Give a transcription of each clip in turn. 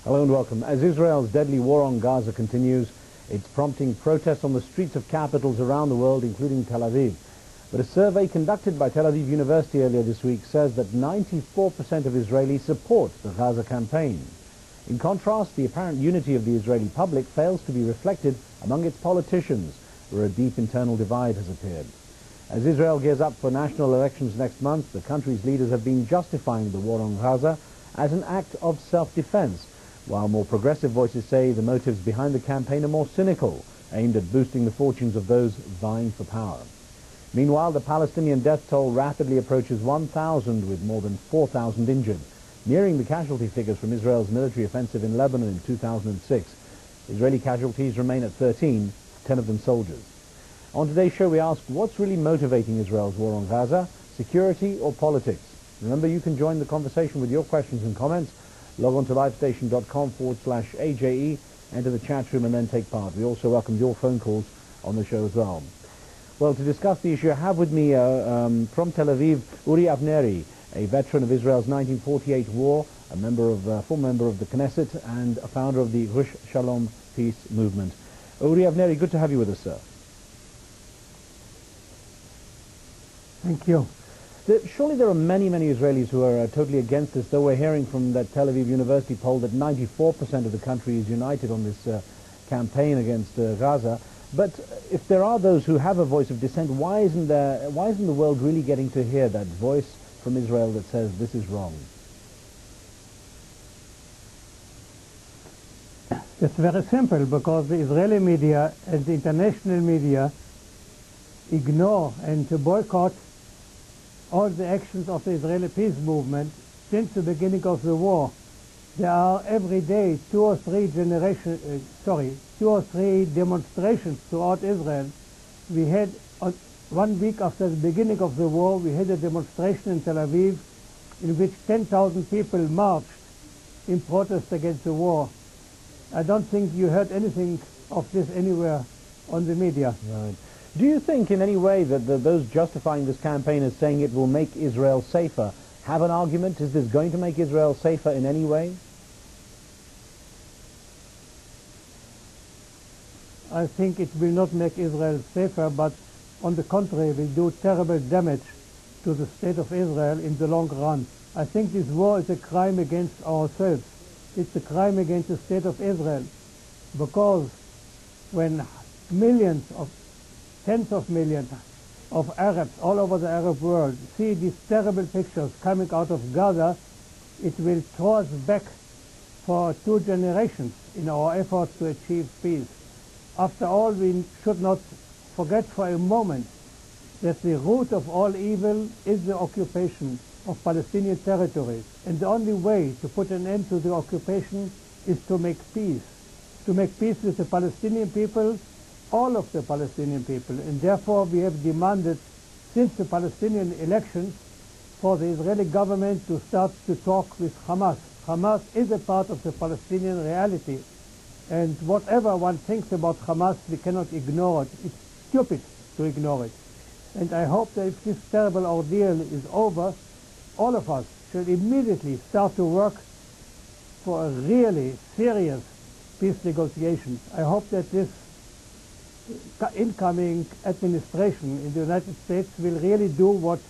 Hello and welcome. As Israel's deadly war on Gaza continues, it's prompting protests on the streets of capitals around the world, including Tel Aviv. But a survey conducted by Tel Aviv University earlier this week says that 94% of Israelis support the Gaza campaign. In contrast, the apparent unity of the Israeli public fails to be reflected among its politicians, where a deep internal divide has appeared. As Israel gears up for national elections next month, the country's leaders have been justifying the war on Gaza as an act of self-defense, while more progressive voices say the motives behind the campaign are more cynical, aimed at boosting the fortunes of those vying for power. Meanwhile, the Palestinian death toll rapidly approaches 1,000, with more than 4,000 injured, nearing the casualty figures from Israel's military offensive in Lebanon in 2006. Israeli casualties remain at 13, 10 of them soldiers. On today's show, we ask, what's really motivating Israel's war on Gaza, security or politics? Remember, you can join the conversation with your questions and comments. Log on to livestation.com/AJE, enter the chat room and then take part. We also welcome your phone calls on the show as well. Well, to discuss the issue, I have with me from Tel Aviv, Uri Avnery, a veteran of Israel's 1948 war, a full member of the Knesset and a founder of the Rush Shalom peace movement. Uri Avnery, good to have you with us, sir. Thank you. Surely there are many Israelis who are totally against this, though we're hearing from that Tel Aviv University poll that 94% of the country is united on this campaign against Gaza. But if there are those who have a voice of dissent, why isn't the world really getting to hear that voice from Israel that says this is wrong? It's very simple, because the Israeli media and the international media ignore and to boycott all the actions of the Israeli peace movement since the beginning of the war. There are every day two or three demonstrations throughout Israel. We had 1 week after the beginning of the war, we had a demonstration in Tel Aviv in which 10,000 people marched in protest against the war. I don't think you heard anything of this anywhere on the media. Right. Do you think in any way that those justifying this campaign as saying it will make Israel safer have an argument? Is this going to make Israel safer in any way? I think it will not make Israel safer, but on the contrary, will do terrible damage to the state of Israel in the long run. I think this war is a crime against ourselves. It's a crime against the state of Israel, because when tens of millions of Arabs all over the Arab world see these terrible pictures coming out of Gaza, it will throw us back for 2 generations in our efforts to achieve peace. After all, we should not forget for a moment that the root of all evil is the occupation of Palestinian territories. And the only way to put an end to the occupation is to make peace. To make peace with the Palestinian people, all of the Palestinian people. And therefore we have demanded, since the Palestinian elections, for the Israeli government to start to talk with Hamas. Hamas is a part of the Palestinian reality. And whatever one thinks about Hamas, we cannot ignore it. It's stupid to ignore it. And I hope that if this terrible ordeal is over, all of us should immediately start to work for a really serious peace negotiation. I hope that this incoming administration in the United States will really do what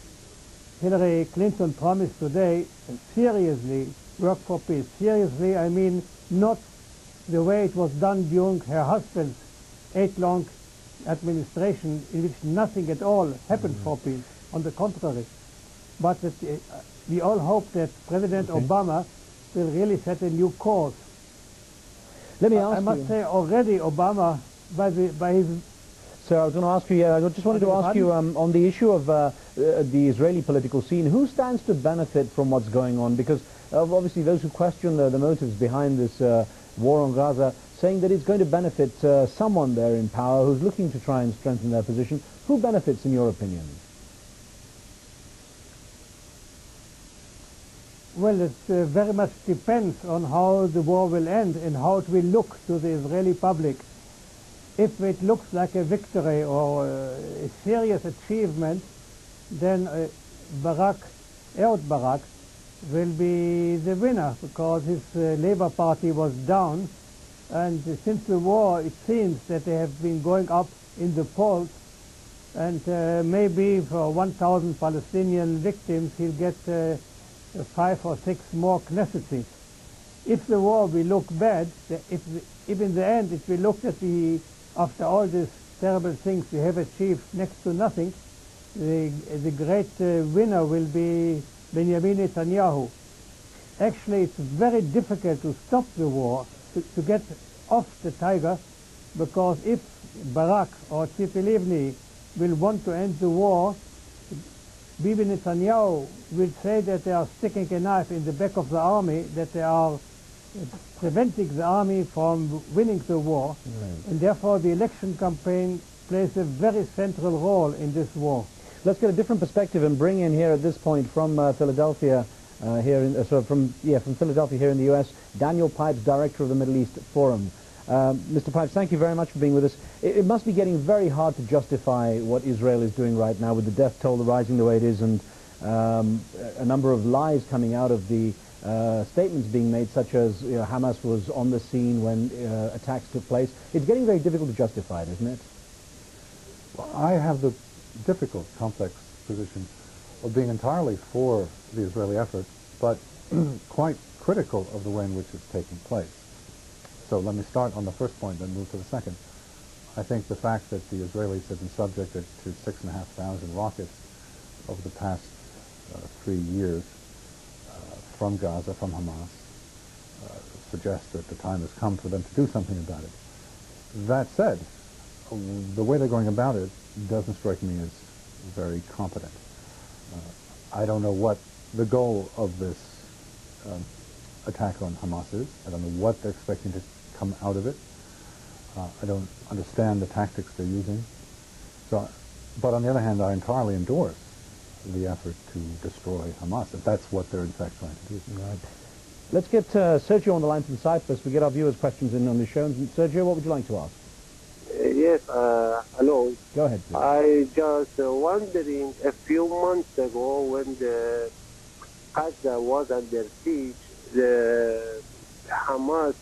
Hillary Clinton promised today, and seriously work for peace. Seriously, I mean not the way it was done during her husband's 8-long administration, in which nothing at all happened for peace. On the contrary. But that, we all hope that President Obama will really set a new course. Let me ask I must say already Obama, by his... So I was going to ask you, I just wanted to ask you on the issue of the Israeli political scene, who stands to benefit from what's going on? Because obviously those who question the motives behind this war on Gaza, saying that it's going to benefit someone there in power who's looking to try and strengthen their position. Who benefits, in your opinion? Well, it very much depends on how the war will end and how it will look to the Israeli public. If it looks like a victory or a serious achievement, then Ehud Barak will be the winner, because his Labour Party was down, and since the war it seems that they have been going up in the polls, and maybe for 1,000 Palestinian victims he'll get 5 or 6 more Knesset seats. If the war will look bad, if in the end it will look that after all these terrible things we have achieved next to nothing, the great winner will be Benjamin Netanyahu. Actually, it's very difficult to stop the war, to get off the tiger, because if Barak or Tzipi Livni will want to end the war, Bibi Netanyahu will say that they are sticking a knife in the back of the army, that they are preventing the army from winning the war, and therefore the election campaign plays a very central role in this war. Let's get a different perspective and bring in here at this point from Philadelphia, from Philadelphia here in the U.S., Daniel Pipes, director of the Middle East Forum. Mr. Pipes, thank you very much for being with us. It must be getting very hard to justify what Israel is doing right now with the death toll rising the way it is, and a number of lies coming out of the statements being made, such as Hamas was on the scene when attacks took place. It's getting very difficult to justify it, isn't it? Well, I have the difficult, complex position of being entirely for the Israeli effort, but quite critical of the way in which it's taking place. So let me start on the first point, then move to the second. I think the fact that the Israelis have been subjected to 6,500 rockets over the past 3 years from Gaza, from Hamas, suggests that the time has come for them to do something about it. That said, the way they're going about it doesn't strike me as very competent. I don't know what the goal of this attack on Hamas is. I don't know what they're expecting to come out of it. I don't understand the tactics they're using. So, but on the other hand, I entirely endorse the effort to destroy Hamas, if that's what they're in fact trying to do. Right. Let's get Sergio on the line from Cyprus. We get our viewers' questions in on the show. And Sergio, what would you like to ask? Yes, hello. Go ahead, please. I just wondering, a few months ago when the Gaza was under siege, the Hamas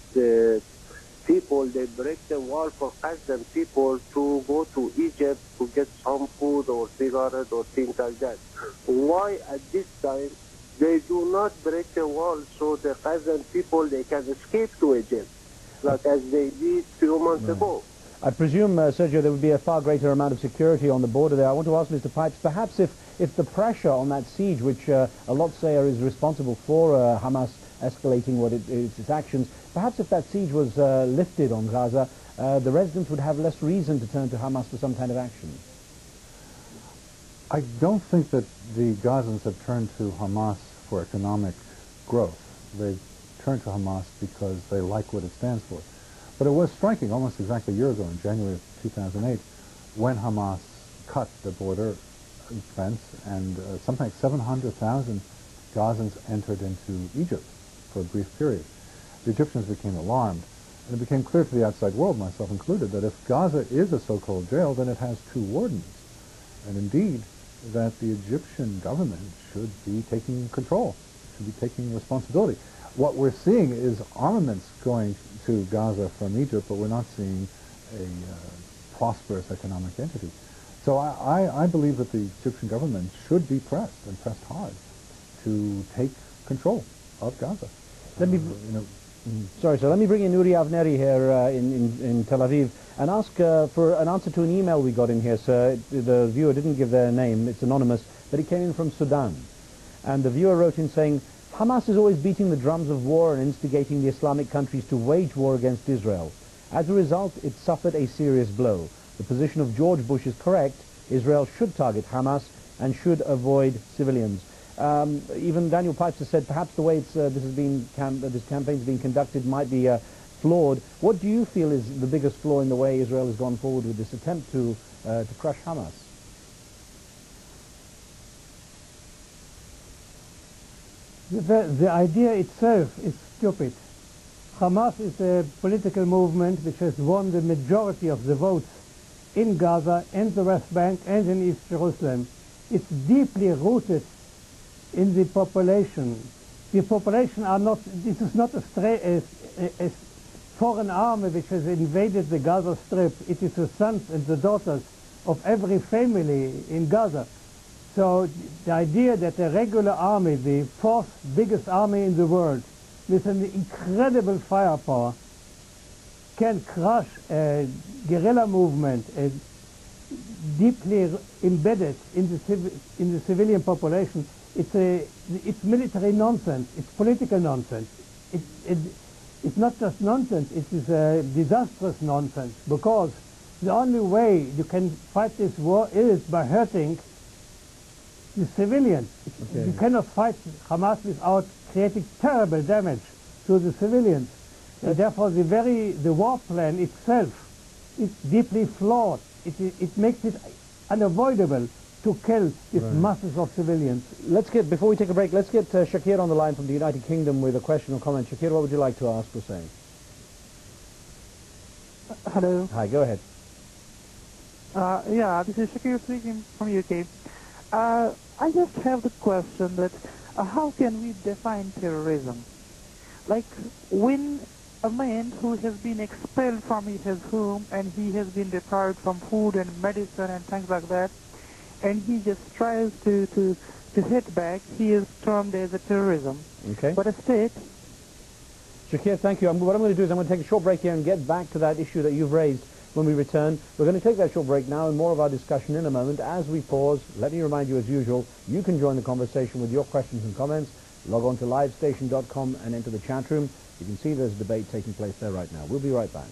people, they break the wall for Gazan people to go to Egypt to get some food or cigarette or things like that. Why at this time they do not break the wall so the Gazan people, they can escape to Egypt, like as they did few months ago? I presume, Sergio, there would be a far greater amount of security on the border there. I want to ask Mr. Pipes, perhaps if the pressure on that siege, which a lot say is responsible for Hamas escalating its actions, perhaps if that siege was lifted on Gaza, the residents would have less reason to turn to Hamas for some kind of action. I don't think that the Gazans have turned to Hamas for economic growth. They've turned to Hamas because they like what it stands for. But it was striking almost exactly a year ago, in January of 2008, when Hamas cut the border fence and something like 700,000 Gazans entered into Egypt for a brief period. The Egyptians became alarmed, and it became clear to the outside world, myself included, that if Gaza is a so-called jail, then it has 2 wardens, and indeed that the Egyptian government should be taking control, should be taking responsibility. What we're seeing is armaments going to Gaza from Egypt, but we're not seeing a prosperous economic entity. So I believe that the Egyptian government should be pressed, and pressed hard, to take control of Gaza. Let me, sorry, sir. Let me bring in Uri Avnery here in Tel Aviv and ask for an answer to an email we got in here, sir. The viewer didn't give their name. It's anonymous, but it came in from Sudan. And the viewer wrote in saying, Hamas is always beating the drums of war and instigating the Islamic countries to wage war against Israel. As a result, it suffered a serious blow. The position of George Bush is correct. Israel should target Hamas and should avoid civilians. Even Daniel Pipes has said perhaps the way this campaign is being conducted might be flawed. What do you feel is the biggest flaw in the way Israel has gone forward with this attempt to crush Hamas? The idea itself is stupid. Hamas is a political movement which has won the majority of the votes in Gaza and the West Bank and in East Jerusalem. It's deeply rooted in the population. The population are not, this is not a foreign army which has invaded the Gaza Strip. It is the sons and the daughters of every family in Gaza. So the idea that a regular army, the fourth biggest army in the world, with an incredible firepower, can crush a guerrilla movement deeply embedded in the civilian population, it's military nonsense. It's political nonsense. It's not just nonsense. It is a disastrous nonsense, because the only way you can fight this war is by hurting the civilians. Okay. You cannot fight Hamas without creating terrible damage to the civilians. And therefore, the war plan itself is deeply flawed. It makes it unavoidable to kill these masses of civilians. Before we take a break, let's get Shakir on the line from the United Kingdom with a question or comment. Shakir, what would you like to ask or say? Hello. Hi, go ahead. Yeah, this is Shakir speaking from UK. I just have the question that how can we define terrorism? Like when a man who has been expelled from his home and he has been deprived from food and medicine and things like that, and he just tries to hit back, he is termed as a terrorism. Okay. But a state... Shakir, thank you. What I'm going to do is I'm going to take a short break here and get back to that issue that you've raised when we return. We're going to take that short break now and more of our discussion in a moment. As we pause, let me remind you as usual, you can join the conversation with your questions and comments. Log on to livestation.com and enter the chat room. You can see there's a debate taking place there right now. We'll be right back.